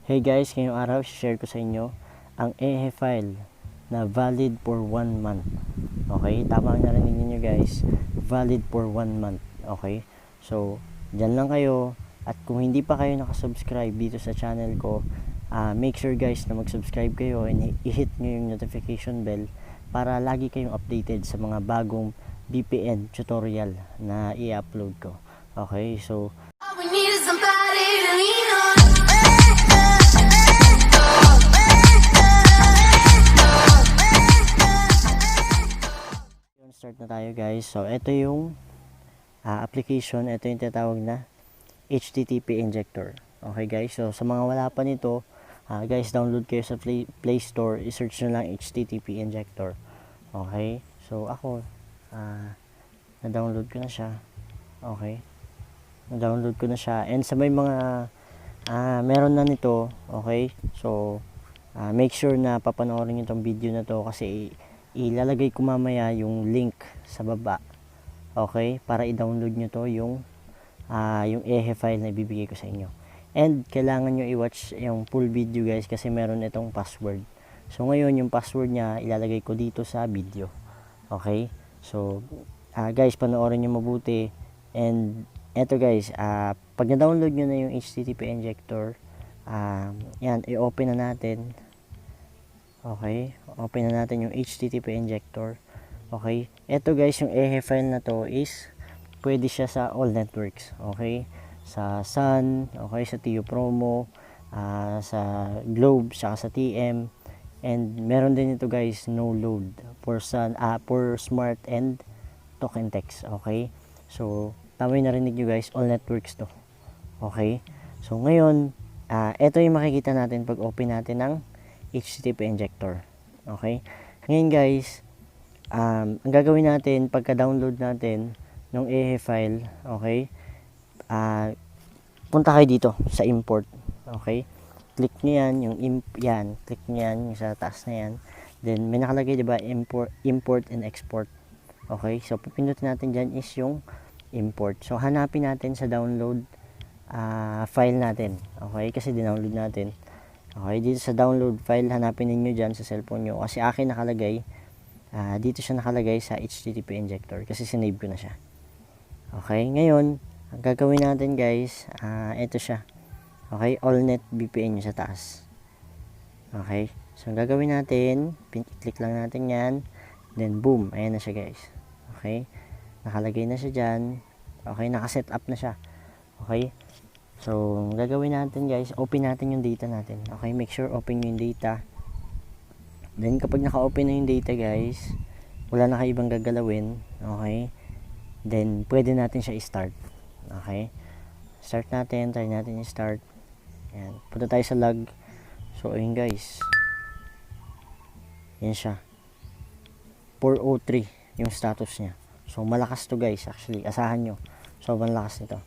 Hey guys, ngayong araw share ko sa inyo ang ehi file na valid for 1 month. Okay, tama ang narinig niyo guys, valid for 1 month. Okay, so dyan lang kayo, at kung hindi pa kayo nakasubscribe dito sa channel ko, make sure guys na mag-subscribe kayo and i-hit nyo yung notification bell para lagi kayong updated sa mga bagong VPN tutorial na i-upload ko. Okay, so We need somebody to lean on. start na tayo guys. So ito yung application, ito yung tinatawag na HTTP Injector. Okay guys, so sa mga wala pa nito, guys, download kayo sa Play Store, i-search nyo lang HTTP Injector. Okay, so ako na-download ko na siya. Okay, na-download ko na siya, and sa may mga meron na nito. Okay, so make sure na papanoorin itong video na to kasi ilalagay ko mamaya yung link sa baba. Okay, para i-download nyo to yung ehi file na ibibigay ko sa inyo. And kailangan nyo i-watch yung full video guys kasi meron itong password. So ngayon yung password niya ilalagay ko dito sa video. Okay, so guys, panoorin nyo mabuti. And eto guys, pag na-download nyo na yung HTTP Injector, yan, i-open na natin. Okay, open na natin yung HTTP Injector. Okay, eto guys, yung ehi file na to is pwede siya sa all networks. Okay, sa Sun, okay, sa TU Promo, sa Globe, saka sa TM. And meron din ito guys, no load for Sun, for Smart and Token Text. Okay, so tama yung narinig nyo guys, all networks to. Okay, so ngayon eto yung makikita natin pag open natin ng HTTP Injector. Okay, ngayon guys, ang gagawin natin pagka download natin ng ehi file, okay, punta kayo dito sa import. Okay, click nyo yan, yung click nyo yan, yung sa taas na yan. Then may nakalagay diba, import and export. Okay, so pipindutin natin dyan is yung import. So hanapin natin sa download file natin. Okay, kasi dinownload natin. Okay, dito sa download file, hanapin niyo dyan sa cellphone nyo. Kasi akin nakalagay, dito siya nakalagay sa HTTP Injector kasi sinave ko na siya. Okay, ngayon, ang gagawin natin guys, ito siya. Okay, AllNet VPN yung sa taas. Okay, so ang gagawin natin, click lang natin yan. Then boom, ayan na siya guys. Okay, nakalagay na siya dyan. Okay, nakaset up na siya. Okay, so gagawin natin guys, open natin yung data natin. Okay, make sure open yung data. Then kapag naka-open na yung data guys, wala na kayo ibang gagalawin. Okay, then pwede natin siya i-start. Okay, start natin, try natin i-start. Ayan, punta tayo sa log. So ayun guys, yan siya, 403 yung status niya. So malakas to guys, actually asahan nyo, so malakas nito.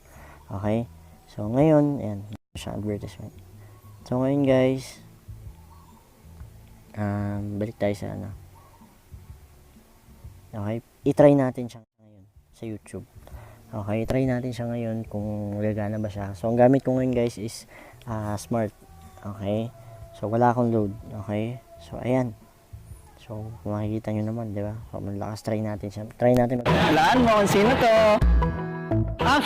Okay, so ngayon, ayan siya, advertisement. So ngayon guys, balik tayo sa okay, i-try natin siya ngayon sa YouTube. Okay, try natin siya ngayon kung gagana ba siya. So ang gamit ko ngayon guys is Smart. Okay, so wala akong load. Okay, so ayan, so kung makikita nyo naman, di ba? So malakas, try natin siya. Try natin. Alaan mo kung sino to.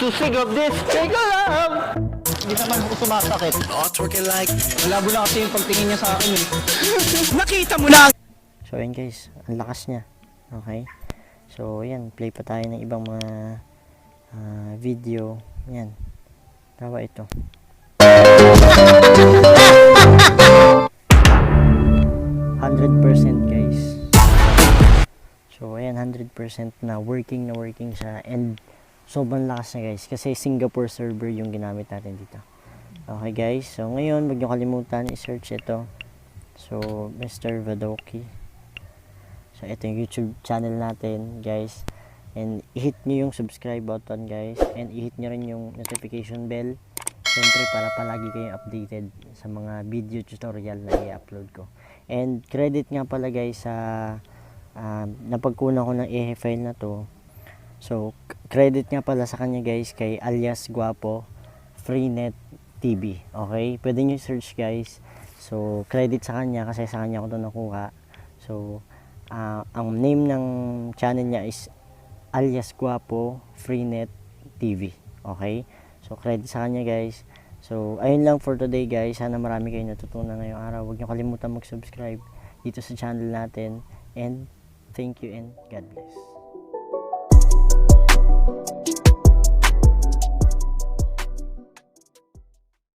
Susig of this. Take a love. Hindi naman ako sumasakit. Malabo na kasi yung pagtingin niya sa akin eh. Nakita mo na! So ayan guys, ang lakas niya. Okay, so ayan, play pa tayo ng ibang mga video. Ayan, tawa ito. 100% guys. So ayan, 100% na working siya, and sobrang lakas na guys kasi Singapore server yung ginamit natin dito. Okay guys, so ngayon wag nyo kalimutan i-search ito. So Mr. Vadoki. So ito yung YouTube channel natin guys, and i-hit nyo yung subscribe button guys, and i-hit nyo rin yung notification bell siyempre para palagi kayong updated sa mga video tutorial na i-upload ko. And credit nga pala guys sa napagkunan ko ng ehi file na to. So credit nga pala sa kanya guys kay alias Guapo, Freenet TV. Okay? Pwede nyo search guys. So, credit sa kanya kasi sa kanya ko ito nakuha. So, ang name ng channel niya is alias Guapo Freenet TV. Okay? So, credit sa kanya guys. So, ayun lang for today guys. Sana marami kayong natutunan ngayong araw. Huwag nyo kalimutan mag-subscribe dito sa channel natin. And thank you and God bless.